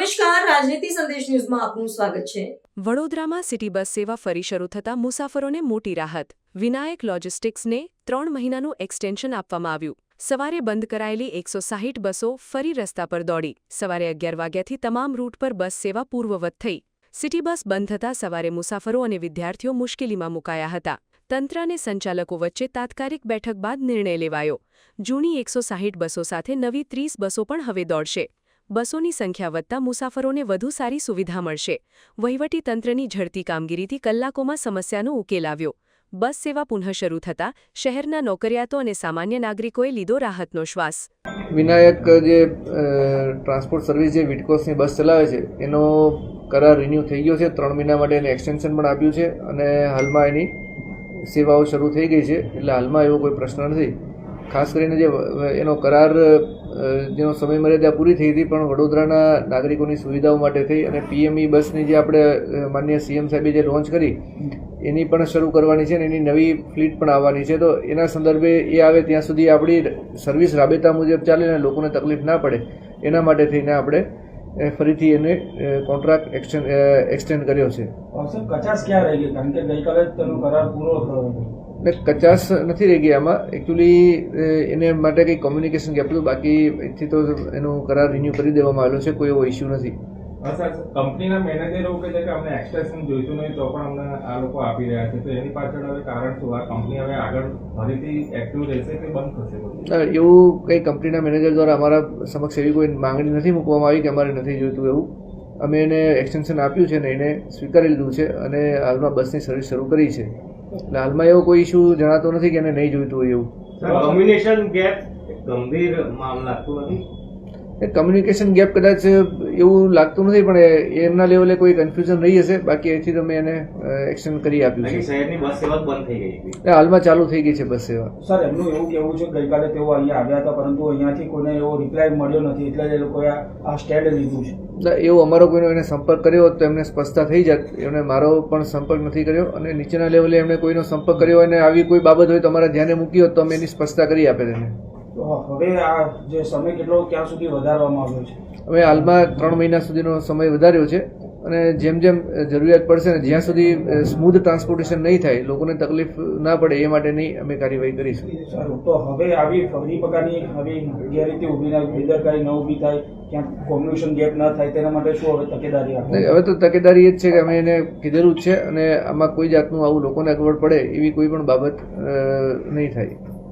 નમસ્કાર, રાજનીતિ સંદેશ ન્યૂઝમાં આપનું સ્વાગત છે। વડોદરામાં સિટી બસ સેવા ફરી શરૂ થતાં મુસાફરોને મોટી રાહત। વિનાયક લોજિસ્ટિક્સને 3 મહિનાનું એક્સટેન્શન આપવામાં આવ્યું। સવારે બંધ કરાયેલી 160 બસો ફરી રસ્તા પર દોડી। સવારે 11 વાગ્યાથી તમામ રૂટ પર બસ સેવા પૂર્વવત થઈ। સિટી બસ બંધ થતાં સવારે મુસાફરો અને વિદ્યાર્થીઓ મુશ્કેલીમાં મુકાયા હતા। તંત્ર અને સંચાલકો વચ્ચે તાત્કાલિક બેઠક બાદ નિર્ણય લેવાયો। જૂની 160 બસો સાથે નવી 30 બસો પણ હવે દોડશે। બસોની સંખ્યા વધતા મુસાફરોને વધુ સારી સુવિધા મળશે। વહીવટી તંત્રની ઝડપી કામગીરીથી કલાકોમાં સમસ્યાનો ઉકેલ આવ્યો। બસ સેવા પુનઃ શરૂ થતાં શહેરના નોકરિયાતો અને સામાન્ય નાગરિકોએ લીધો રાહતનો શ્વાસ। વિનાયક જે ટ્રાન્સપોર્ટ સર્વિસ જે વિટકોસની બસ ચલાવે છે એનો કરાર રિન્યૂ થઈ ગયો છે। 3 મહિના માટે એને એક્સટેન્શન પણ આપ્યું છે અને હાલમાં એની સેવાઓ શરૂ થઈ ગઈ છે, એટલે હાલમાં એવો કોઈ પ્રશ્ન નથી। ખાસ કરીને જે એનો કરાર જેનો સમય મર્યાદા પૂરી થઈ હતી પણ વડોદરાના નાગરિકોની સુવિધાઓ માટે થઈ અને પીએમઈ બસની જે આપણે માનનીય સીએમ સાહેબે જે લોન્ચ કરી એની પણ શરૂ કરવાની છે અને એની નવી ફ્લીટ પણ આવવાની છે। તો એના સંદર્ભે એ આવે ત્યાં સુધી આપણી સર્વિસ રાબેતા મુજબ ચાલે અને લોકોને તકલીફ ના પડે એના માટે થઈને આપણે ફરીથી એને કોન્ટ્રાક્ટ એક્સટેન્ડ કર્યો છે। કચાસ ક્યાં રહી ગઈ? કારણ કે ગઈકાલે જ તેનો કરાર પૂરો થયો હતો। કચાસ નથી રહી ગઈ આમાં। એકચ્યુઅલી એને માટે કંઈ કોમ્યુનિકેશન ગેપ હતું, બાકી એથી તો એનો કરાર રિન્યૂ કરી દેવામાં આવેલો છે, કોઈ એવો ઇસ્યુ નથી। સર, કંપનીના મેનેજર એવું કહે છે કે અમને એક્સટેન્શન જોઈતું નહીં તો પણ અમને આ લોકો આપી રહ્યા છે, તો એની પાછળ હવે કારણ શું? આ કંપની હવે આગળ ફરીથી એક્ટિવ રહેશે કે બંધ થશે? એવું કંઈ કંપનીના મેનેજર દ્વારા અમારા સમક્ષ એવી કોઈ માંગણી નથી મૂકવામાં આવી કે અમારે નથી જોઈતું એવું। અમે એને એક્સટેન્શન આપ્યું છે ને એને સ્વીકારી લીધું છે અને હાલમાં બસની સર્વિસ શરૂ કરી છે, એટલે હાલમાં એવો કોઈ ઇસ્યુ જણાતો નથી કે એને નહીં જોઈતું હોય એવું। કમ્યુનિકેશન ગેપ ગંભીર મામલો લાગતો નથી? કમ્યુનિકેશન ગેપ કદાચ એવું લાગતું નથી, પણ એમના લેવલે કોઈ કન્ફ્યુઝન રહી હશે, બાકી એથી તો મેં એને એક્સટેન્ડ કરી આપ્યું છે। શહેરની બસ સેવા બંધ થઈ ગઈ? હાલમાં ચાલુ થઈ ગઈ છે બસ સેવા। સર, એમનું એવું કહેવું છે ગઈકાલે તેઓ અહીંયા આવ્યા હતા પરંતુ અહીંયાથી કોઈને એવો રિપ્લાય મળ્યો નથી, એટલે જ એ લોકોએ આ સ્ટેન્ડ લીધું છે। એવું અમારો કોઈનો એને સંપર્ક કર્યો હોત તો એમને સ્પષ્ટતા થઈ જાત। એમણે મારો પણ સંપર્ક નથી કર્યો અને નીચેના લેવલે એમણે કોઈનો સંપર્ક કર્યો અને આવી કોઈ બાબત હોય તો અમારા ધ્યાને મૂકી હોત તો અમે એની સ્પષ્ટતા કરી આપે તેને। તો હવે આ જે સમય કેટલો ક્યાં સુધી વધારવામાં આવ્યો છે? હવે હાલમાં 3 મહિના સુધીનો સમય વધાર્યો છે અને જેમ જેમ જરૂરિયાત પડશે ને જ્યાં સુધી સ્મૂધ ટ્રાન્સપોર્ટેશન નહીં થાય, લોકોને તકલીફ ના પડે એ માટેની અમે કાર્યવાહી કરીશું। સારું, તો હવે આવી ફરી પ્રકારની આવી ગેરરીતિ ઊભી થાય, બેદરકારી ન ઊભી થાય, ક્યાંક કોમ્યુનિકેશન ગેપ ન થાય તેના માટે શું હવે તકેદારી આપે? હવે તો તકેદારી એ જ છે કે અમે એને કીધેલું જ છે અને આમાં કોઈ જાતનું આવું લોકોને અગવડ પડે એવી કોઈ પણ બાબત નહીં થાય।